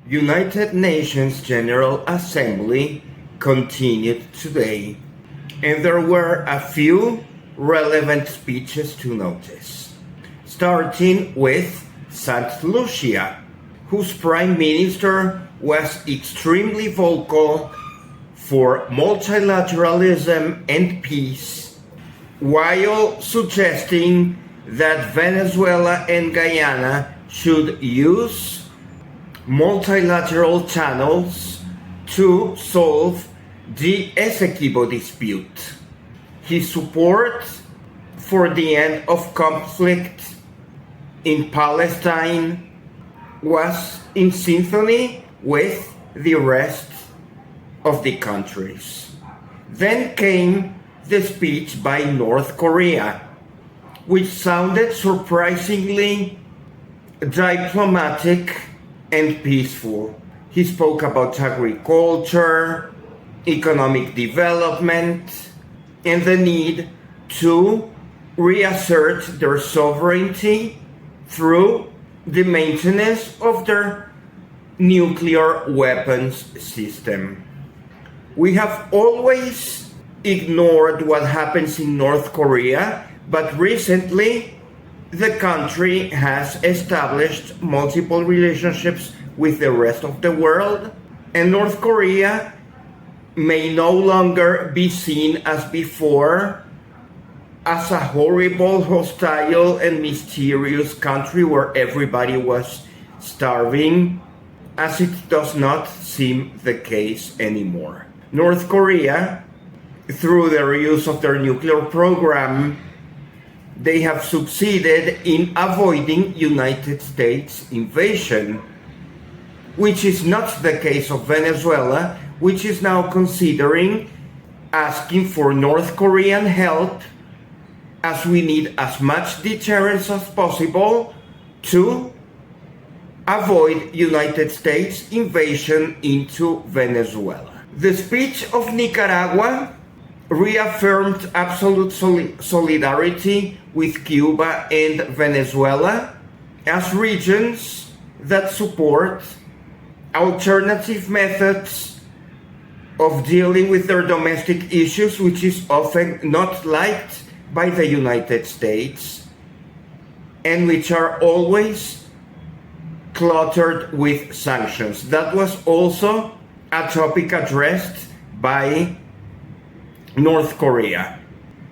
United Nations General Assembly continued today, and there were a few relevant speeches to notice, starting with St. Lucia, whose prime minister was extremely vocal for multilateralism and peace, while suggesting that Venezuela and Guyana should use multilateral channels to solve the Essequibo dispute. His support for the end of conflict in Palestine was in symphony with the rest of the countries. Then came the speech by North Korea, which sounded surprisingly diplomatic and peaceful. He spoke about agriculture, economic development, and the need to reassert their sovereignty through the maintenance of their nuclear weapons system. We have always ignored what happens in North Korea, but recently the country has established multiple relationships with the rest of the world, and North Korea may no longer be seen as before as a horrible, hostile, and mysterious country where everybody was starving, as it does not seem the case anymore. North Korea, through the use of their nuclear program, they have succeeded in avoiding United States invasion, which is not the case of Venezuela, which is now considering asking for North Korean help, as we need as much deterrence as possible to avoid United States invasion into Venezuela. The speech of Nicaragua reaffirmed absolute solidarity with Cuba and Venezuela as regions that support alternative methods of dealing with their domestic issues, which is often not liked by the United States and which are always cluttered with sanctions. That was also a topic addressed by North Korea.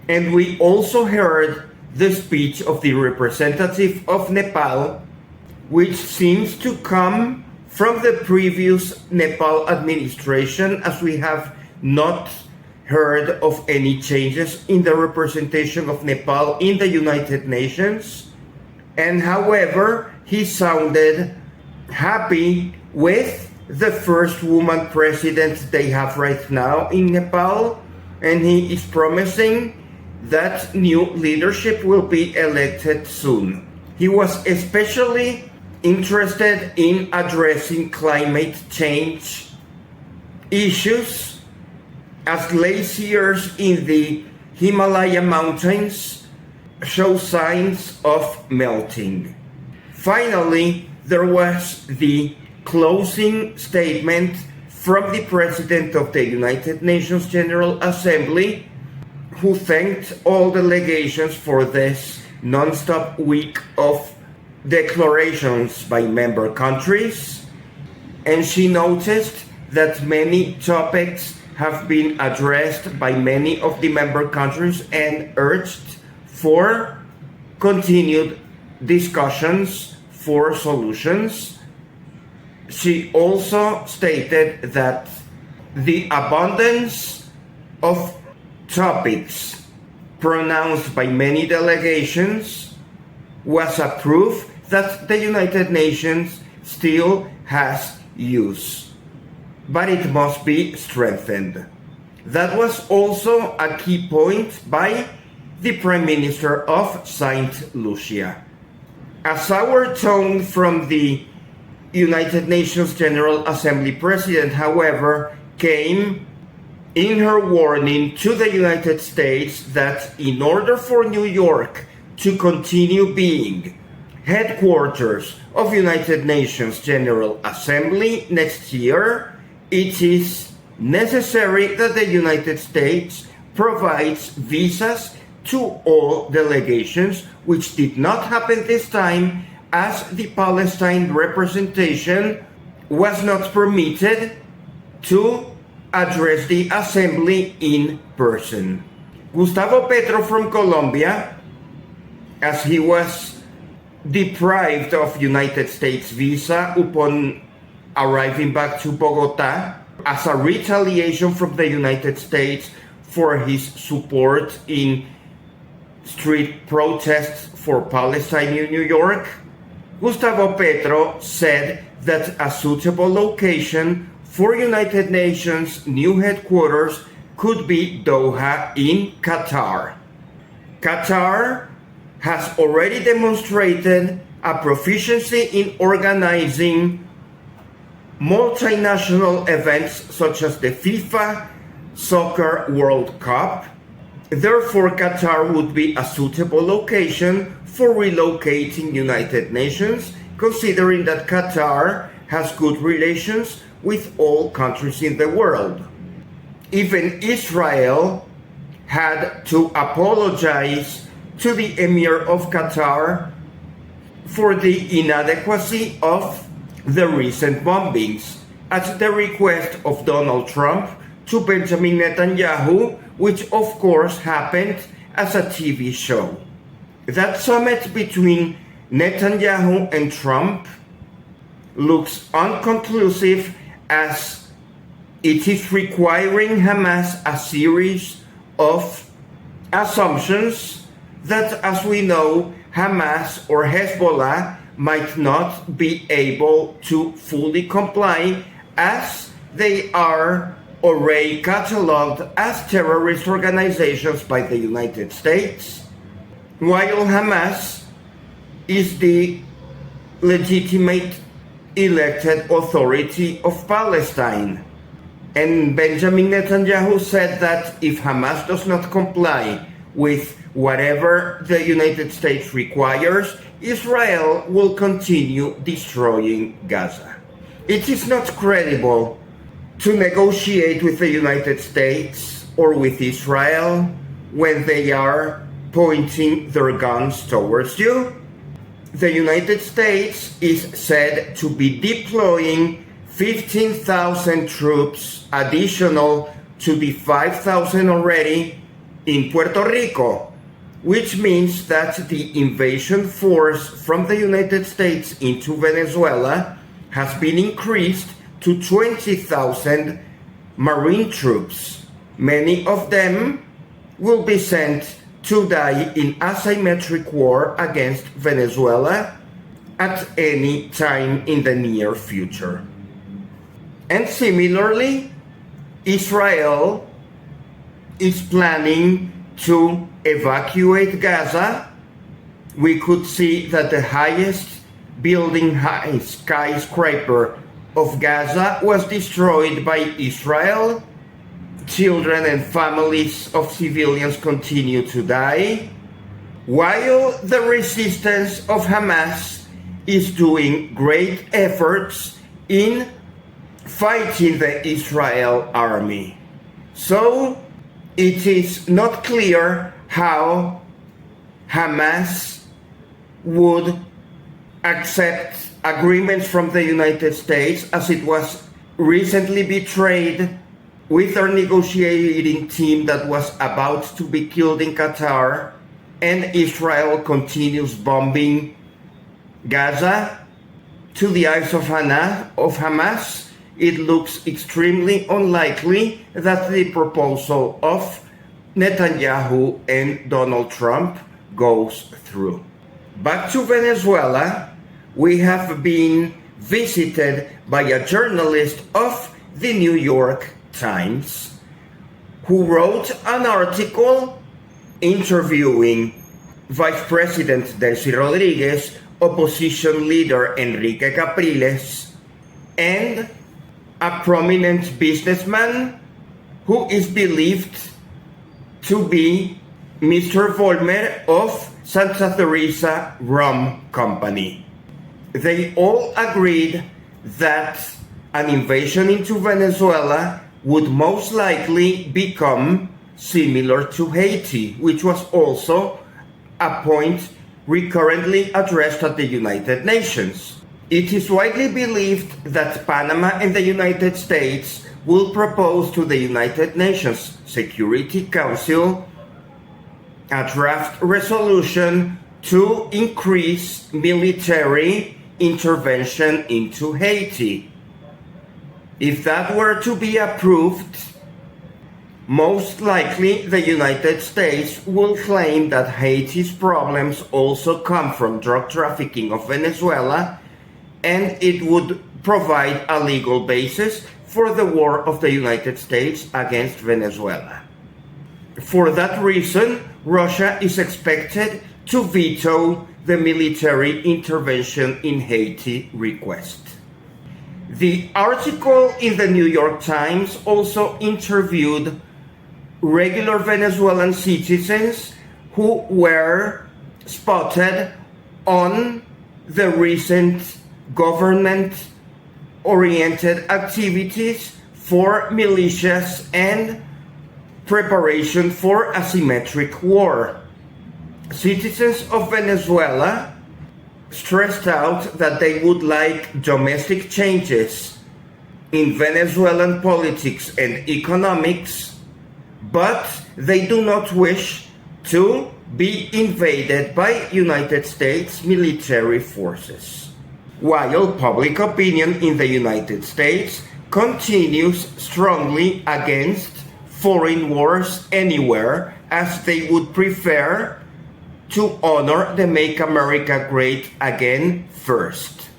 And we also heard the speech of the representative of Nepal, which seems to come from the previous Nepal administration, as we have not heard of any changes in the representation of Nepal in the United Nations. And however, he sounded happy with the first woman president they have right now in Nepal, and he is promising that new leadership will be elected soon. He was especially interested in addressing climate change issues, as glaciers in the Himalaya mountains show signs of melting. Finally, there was the closing statement from the President of the United Nations General Assembly, who thanked all delegations for this non-stop week of declarations by member countries, and she noticed that many topics have been addressed by many of the member countries and urged for continued discussions for solutions. She also stated that the abundance of topics pronounced by many delegations was a proof that the United Nations still has use, but it must be strengthened. That was also a key point by the Prime Minister of St. Lucia. A sour tone from the United Nations General Assembly President, however, came in her warning to the United States that in order for New York to continue being headquarters of United Nations General Assembly next year, it is necessary that the United States provides visas to all delegations, which did not happen this time as the Palestine representation was not permitted to address the assembly in person. Gustavo Petro from Colombia, as he was deprived of United States visa upon arriving back to Bogota as a retaliation from the United States for his support in street protests for Palestine in New York, Gustavo Petro said that a suitable location for United Nations new headquarters could be Doha in Qatar. Qatar has already demonstrated a proficiency in organizing multinational events such as the FIFA Soccer World Cup. Therefore, Qatar would be a suitable location for relocating United Nations, considering that Qatar has good relations with all countries in the world. Even Israel had to apologize to the Emir of Qatar for the inadequacy of the recent bombings at the request of Donald Trump to Benjamin Netanyahu, which of course happened as a TV show. That summit between Netanyahu and Trump looks unconclusive, as it is requiring Hamas a series of assumptions that, as we know, Hamas or Hezbollah might not be able to fully comply, as they are already catalogued as terrorist organizations by the United States, while Hamas is the legitimate elected authority of Palestine. And Benjamin Netanyahu said that if Hamas does not comply with whatever the United States requires, Israel will continue destroying Gaza. It is not credible to negotiate with the United States or with Israel when they are pointing their guns towards you. The United States is said to be deploying 15,000 troops additional to the 5,000 already in Puerto Rico, which means that the invasion force from the United States into Venezuela has been increased to 20,000 Marine troops. Many of them will be sent to die in asymmetric war against Venezuela at any time in the near future. And similarly, Israel is planning to evacuate Gaza. We could see that the highest building, high skyscraper of Gaza was destroyed by Israel. Children and families of civilians continue to die, while the resistance of Hamas is doing great efforts in fighting the Israel army. So it is not clear how Hamas would accept agreements from the United States, as it was recently betrayed with their negotiating team that was about to be killed in Qatar, and Israel continues bombing Gaza. To the eyes of Hamas, it looks extremely unlikely that the proposal of Netanyahu and Donald Trump goes through. Back to Venezuela, we have been visited by a journalist of the New York Times who wrote an article interviewing Vice President Delcy Rodriguez, opposition leader Enrique Capriles, and a prominent businessman who is believed to be Mr. Vollmer of Santa Teresa Rum Company. They all agreed that an invasion into Venezuela would most likely become similar to Haiti, which was also a point recurrently addressed at the United Nations. It is widely believed that Panama and the United States will propose to the United Nations Security Council a draft resolution to increase military intervention into Haiti. If that were to be approved, most likely the United States will claim that Haiti's problems also come from drug trafficking of Venezuela, and it would provide a legal basis for the war of the United States against Venezuela. For that reason, Russia is expected to veto the military intervention in Haiti request. The article in the New York Times also interviewed regular Venezuelan citizens who were spotted on the recent government-oriented activities for militias and preparation for asymmetric war. Citizens of Venezuela stressed out that they would like domestic changes in Venezuelan politics and economics, but they do not wish to be invaded by United States military forces. While public opinion in the United States continues strongly against foreign wars anywhere, as they would prefer to honor the Make America Great Again first.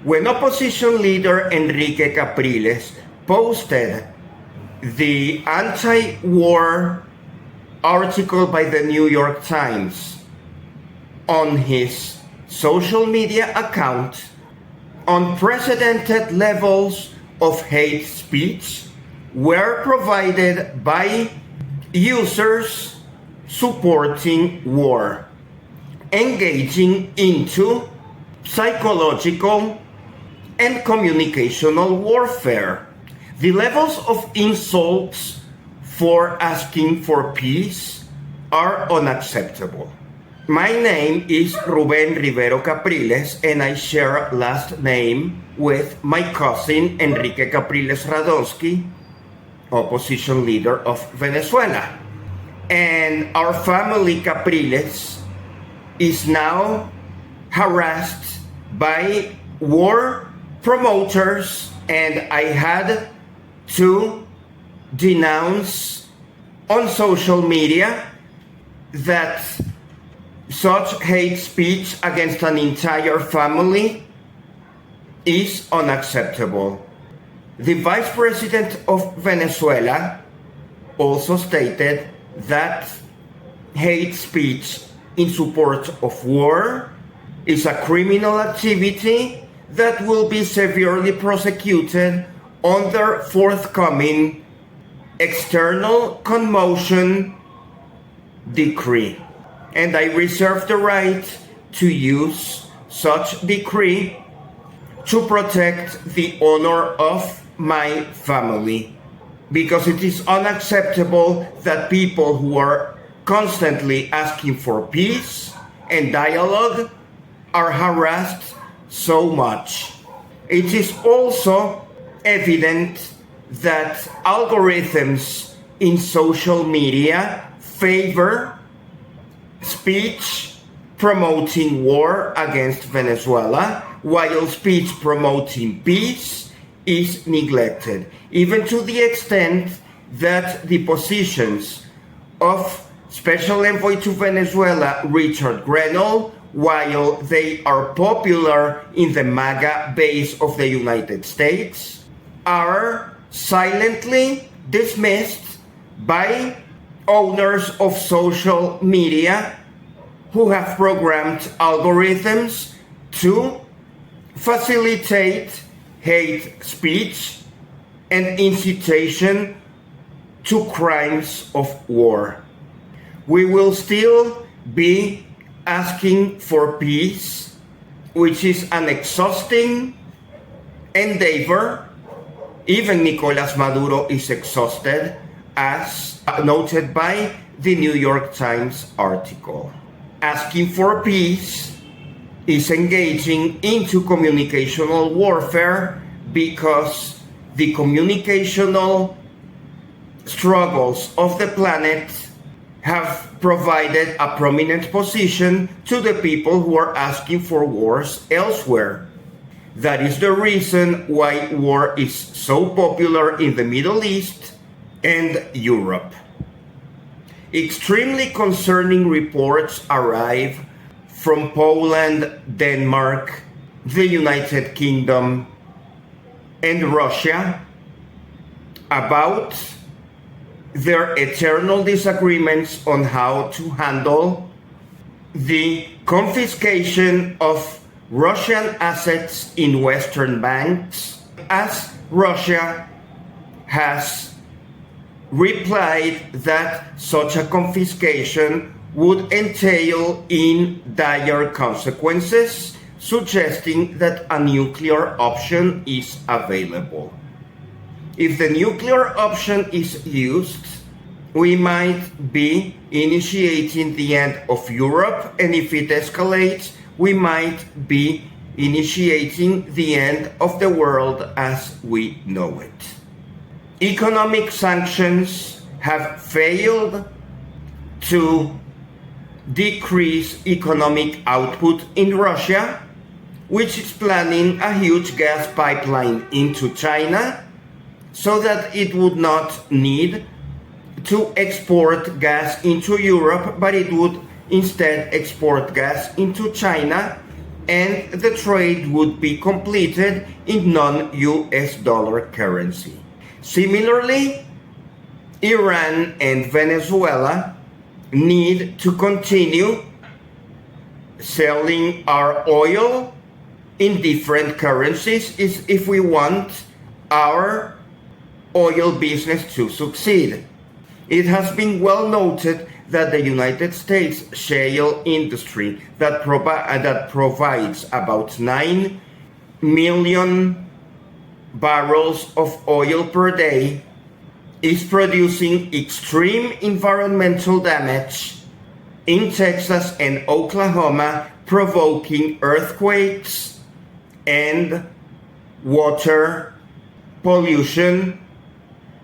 When opposition leader Enrique Capriles posted the anti-war article by the New York Times on his social media account, unprecedented levels of hate speech were provided by users supporting war, engaging into psychological and communicational warfare. The levels of insults for asking for peace are unacceptable. My name is Ruben Rivero Capriles, and I share last name with my cousin Enrique Capriles Radonsky, opposition leader of Venezuela. And our family Capriles is now harassed by war promoters, and I had to denounce on social media that such hate speech against an entire family is unacceptable. The Vice President of Venezuela also stated that hate speech in support of war is a criminal activity that will be severely prosecuted under forthcoming external commotion decree. And I reserve the right to use such decree to protect the honor of my family, because it is unacceptable that people who are constantly asking for peace and dialogue are harassed so much. It is also evident that algorithms in social media favor speech promoting war against Venezuela, while speech promoting peace is neglected, even to the extent that the positions of Special Envoy to Venezuela Richard Grenell, while they are popular in the MAGA base of the United States, are silently dismissed by owners of social media who have programmed algorithms to facilitate hate speech and incitation to crimes of war. We will still be asking for peace, which is an exhausting endeavor. Even Nicolás Maduro is exhausted, as noted by the New York Times article. Asking for peace is engaging into communicational warfare because the communicational struggles of the planet have provided a prominent position to the people who are asking for wars elsewhere. That is the reason why war is so popular in the Middle East and Europe. Extremely concerning reports arrive from Poland, Denmark, the United Kingdom, and Russia about their eternal disagreements on how to handle the confiscation of Russian assets in Western banks, as Russia has replied that such a confiscation would entail in dire consequences, suggesting that a nuclear option is available. If the nuclear option is used, we might be initiating the end of Europe, and if it escalates, we might be initiating the end of the world as we know it. Economic sanctions have failed to decrease economic output in Russia, which is planning a huge gas pipeline into China so that it would not need to export gas into Europe, but it would instead export gas into China, and the trade would be completed in non-US dollar currency. Similarly, Iran and Venezuela need to continue selling our oil in different currencies if we want our oil business to succeed. It has been well noted that the United States shale industry that provides about 9 million barrels of oil per day is producing extreme environmental damage in Texas and Oklahoma, provoking earthquakes and water pollution,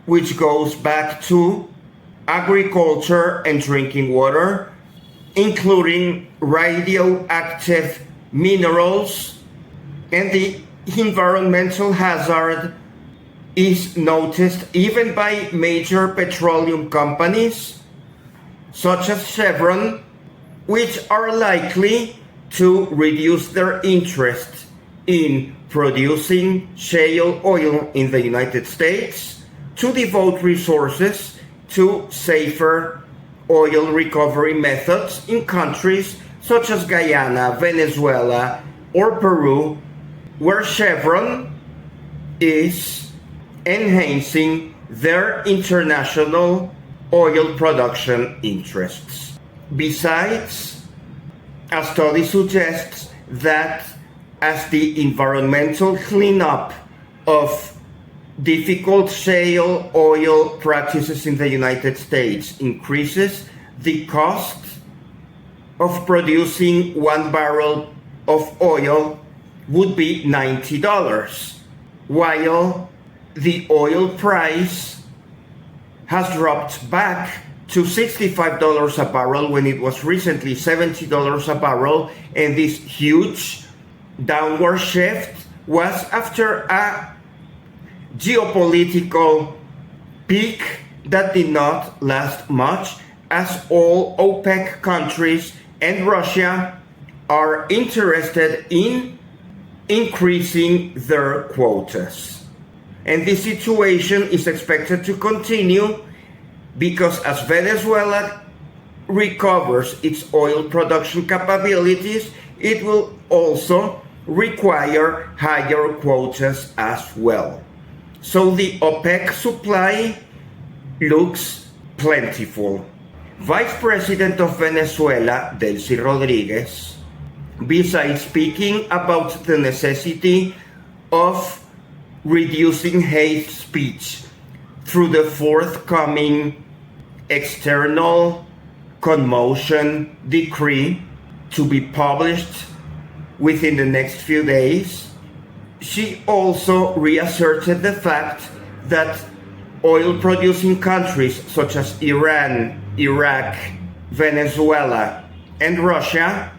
which goes back to agriculture and drinking water, including radioactive minerals, and the environmental hazard is noticed even by major petroleum companies such as Chevron, which are likely to reduce their interest in producing shale oil in the United States to devote resources to safer oil recovery methods in countries such as Guyana, Venezuela, or Peru, where Chevron is enhancing their international oil production interests. Besides, a study suggests that as the environmental cleanup of difficult shale oil practices in the United States increases, the cost of producing 1 barrel of oil would be $90, while the oil price has dropped back to $65 a barrel when it was recently $70 a barrel, and this huge downward shift was after a geopolitical peak that did not last much, as all OPEC countries and Russia are interested in increasing their quotas. And this situation is expected to continue because as Venezuela recovers its oil production capabilities, it will also require higher quotas as well. So the OPEC supply looks plentiful. Vice President of Venezuela, Delcy Rodriguez, besides speaking about the necessity of reducing hate speech through the forthcoming external commotion decree to be published within the next few days, she also reasserted the fact that oil-producing countries such as Iran, Iraq, Venezuela, and Russia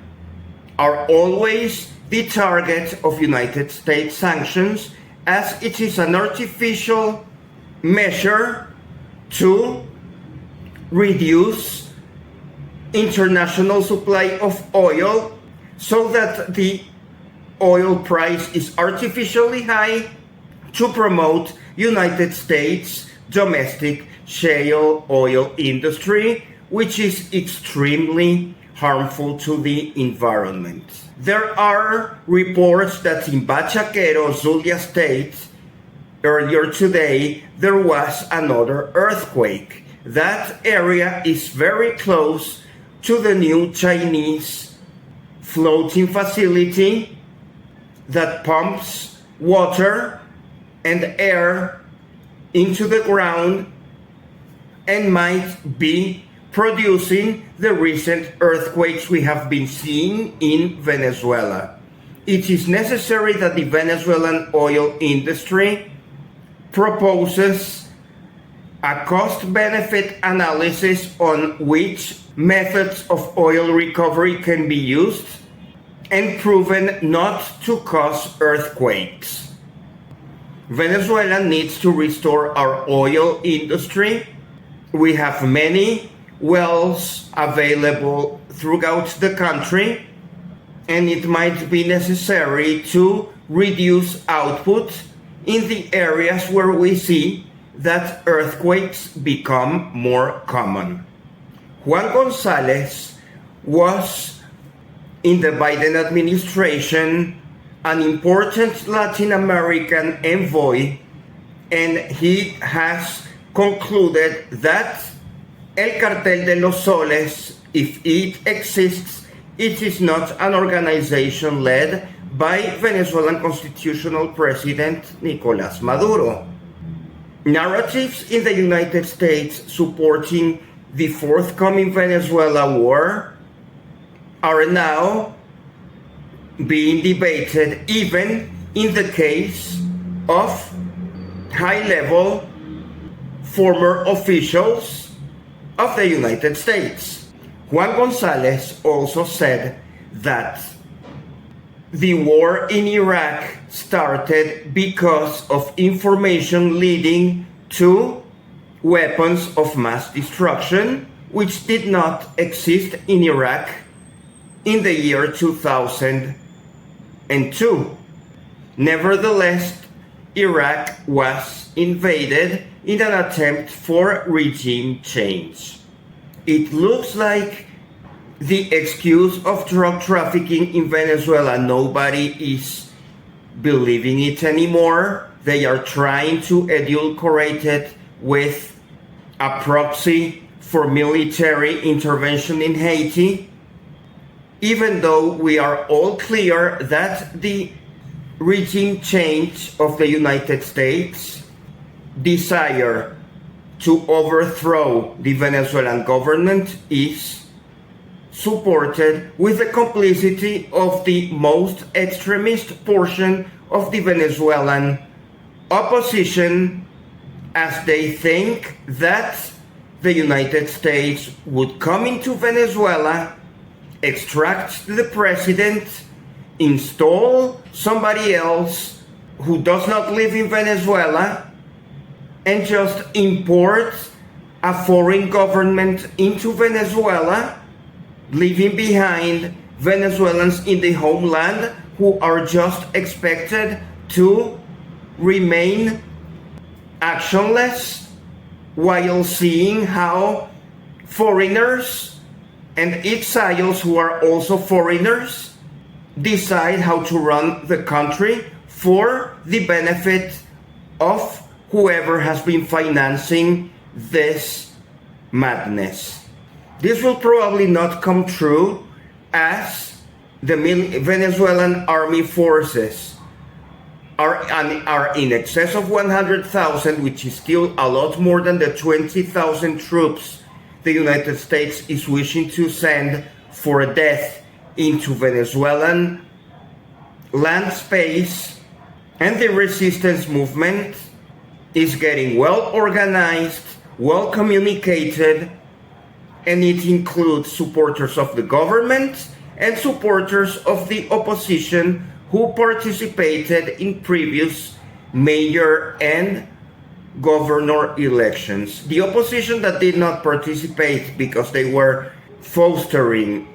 are always the target of United States sanctions, as it is an artificial measure to reduce international supply of oil so that the oil price is artificially high to promote United States domestic shale oil industry, which is extremely harmful to the environment. There are reports that in Bachaquero, Zulia State, earlier today, there was another earthquake. That area is very close to the new Chinese floating facility that pumps water and air into the ground and might be producing the recent earthquakes we have been seeing in Venezuela. It is necessary that the Venezuelan oil industry proposes a cost-benefit analysis on which methods of oil recovery can be used and proven not to cause earthquakes. Venezuela needs to restore our oil industry. We have many wells available throughout the country, and it might be necessary to reduce output in the areas where we see that earthquakes become more common. Juan Gonzalez was, in the Biden administration, an important Latin American envoy, and he has concluded that El Cartel de los Soles, if it exists, it is not an organization led by Venezuelan constitutional president Nicolás Maduro. Narratives in the United States supporting the forthcoming Venezuela war are now being debated, even in the case of high-level former officials of the United States. Juan Gonzalez also said that the war in Iraq started because of information leading to weapons of mass destruction, which did not exist in Iraq in the year 2002. Nevertheless, Iraq was invaded in an attempt for regime change. It looks like the excuse of drug trafficking in Venezuela, nobody is believing it anymore. They are trying to adulterate it with a proxy for military intervention in Haiti, even though we are all clear that the regime change of the United States desire to overthrow the Venezuelan government is supported with the complicity of the most extremist portion of the Venezuelan opposition, as they think that the United States would come into Venezuela, extract the president, install somebody else who does not live in Venezuela, and just import a foreign government into Venezuela, leaving behind Venezuelans in the homeland who are just expected to remain actionless while seeing how foreigners and exiles who are also foreigners decide how to run the country for the benefit of whoever has been financing this madness. This will probably not come true, as the Venezuelan army forces are in excess of 100,000, which is still a lot more than the 20,000 troops the United States is wishing to send for a death into Venezuelan land space. And the resistance movement is getting well organized, well communicated, and it includes supporters of the government and supporters of the opposition who participated in previous mayor and governor elections. The opposition that did not participate because they were fostering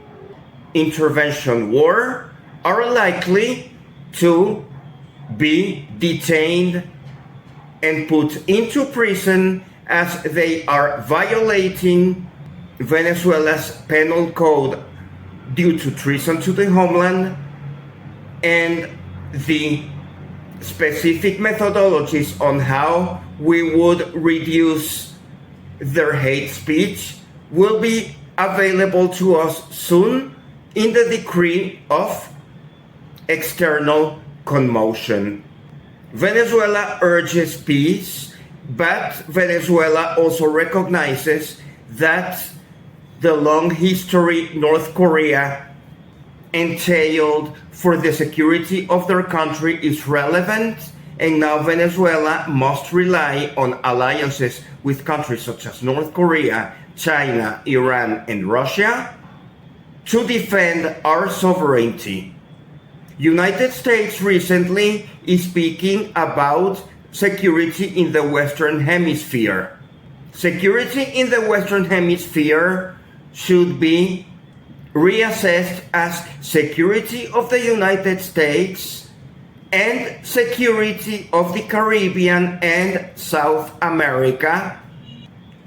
intervention war are likely to be detained and put into prison, as they are violating Venezuela's penal code due to treason to the homeland and the specific methodologies on how we would reduce their hate speech will be available to us soon in the decree of external commotion. Venezuela urges peace, but Venezuela also recognizes that the long history North Korea entailed for the security of their country is relevant, and now Venezuela must rely on alliances with countries such as North Korea, China, Iran, and Russia to defend our sovereignty. United States recently is speaking about security in the Western Hemisphere. Security in the Western Hemisphere should be reassessed as security of the United States and security of the Caribbean and South America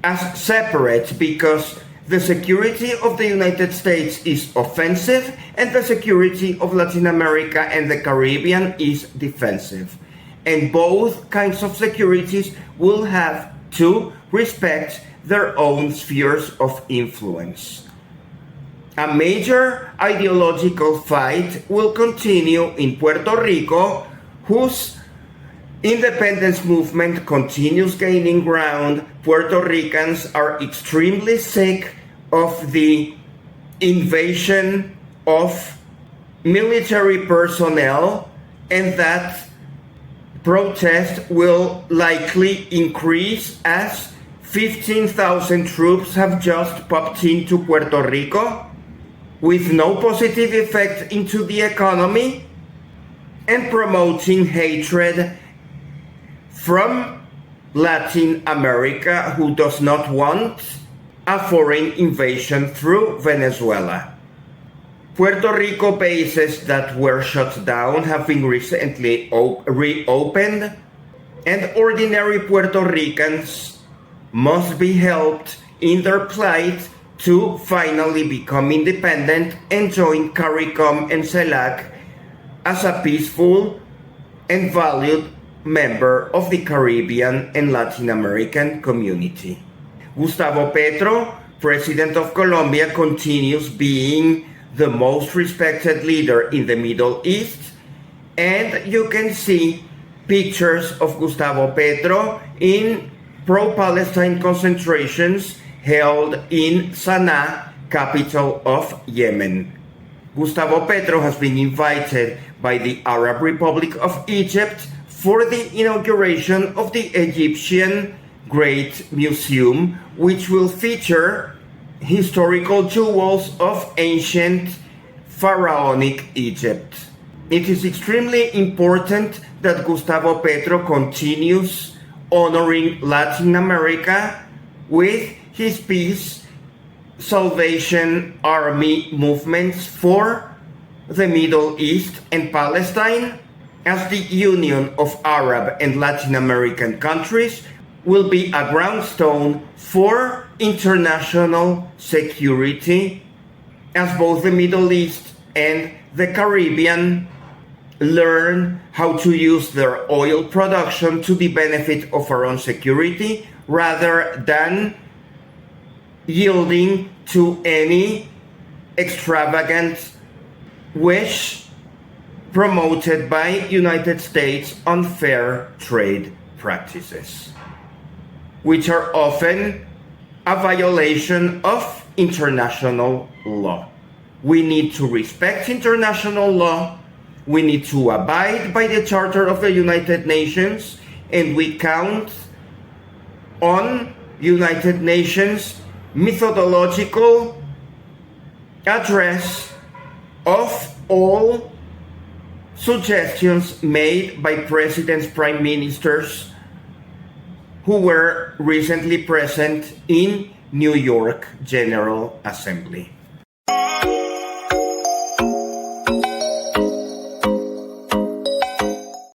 as separate, because the security of the United States is offensive and the security of Latin America and the Caribbean is defensive. And both kinds of securities will have to respect their own spheres of influence. A major ideological fight will continue in Puerto Rico, whose independence movement continues gaining ground. Puerto Ricans are extremely sick of the invasion of military personnel, and that protest will likely increase as 15,000 troops have just popped into Puerto Rico with no positive effect into the economy and promoting hatred from Latin America, who does not want a foreign invasion through Venezuela. Puerto Rico bases that were shut down have been recently reopened, and ordinary Puerto Ricans must be helped in their plight to finally become independent and join CARICOM and CELAC as a peaceful and valued member of the Caribbean and Latin American community. Gustavo Petro, President of Colombia, continues being the most respected leader in the Middle East, and you can see pictures of Gustavo Petro in pro-Palestine concentrations held in Sana'a, capital of Yemen. Gustavo Petro has been invited by the Arab Republic of Egypt for the inauguration of the Egyptian Great Museum, which will feature historical jewels of ancient pharaonic Egypt. It is extremely important that Gustavo Petro continues honoring Latin America with his peace Salvation Army movements for the Middle East and Palestine, as the union of Arab and Latin American countries will be a groundstone for international security, as both the Middle East and the Caribbean learn how to use their oil production to the benefit of our own security rather than yielding to any extravagant wish promoted by United States unfair trade practices, which are often a violation of international law. We need to respect international law. We need to abide by the Charter of the United Nations, and we count on United Nations methodological address of all suggestions made by presidents, prime ministers who were recently present in New York General Assembly.